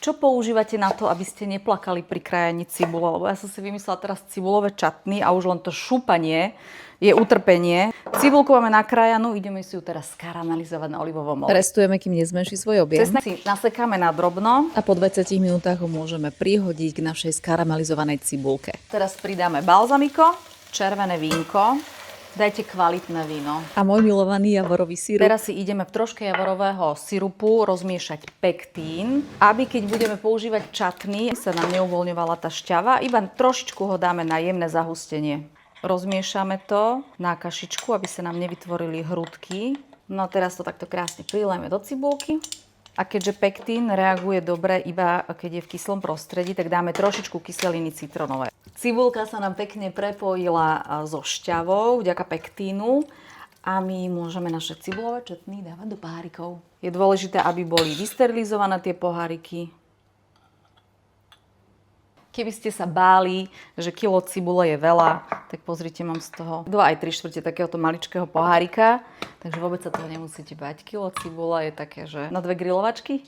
Čo používate na to, aby ste neplakali pri krájaní cibule? Lebo ja som si vymyslela teraz cibulové čatny a už len to šúpanie je utrpenie. Cibulku máme nakrájanú, ideme si ju teraz skaramelizovať na olivovom oleji. Restujeme, kým nezmenší svoj objem. Cesnak si nasekáme na drobno. A po 20 minútach ho môžeme prihodiť k našej skaramelizovanej cibulke. Teraz pridáme balzamiko, červené vínko. Dajte kvalitné víno. A môj milovaný javorový sirup. Teraz si ideme v troške javorového sirupu rozmiešať pektín, aby keď budeme používať čatny, sa nám neuvoľňovala tá šťava, iba trošičku ho dáme na jemné zahustenie. Rozmiešame to na kašičku, aby sa nám nevytvorili hrudky. No a teraz to takto krásne prilejeme do cibulky. A keďže pektín reaguje dobre iba keď je v kyslom prostredí, tak dáme trošičku kyseliny citrónovej. Cibulka sa nám pekne prepojila so šťavou vďaka pektínu a my môžeme naše cibulové četny dávať do pohárikov. Je dôležité, aby boli vysterilizované tie poháriky. Keby ste sa báli, že kilo cibule je veľa, tak pozrite, mám z toho 2 aj 3/4 takéhoto maličkého pohárika. Takže vôbec sa toho nemusíte bať. Kilo cibule je také, že na 2 grilovačky.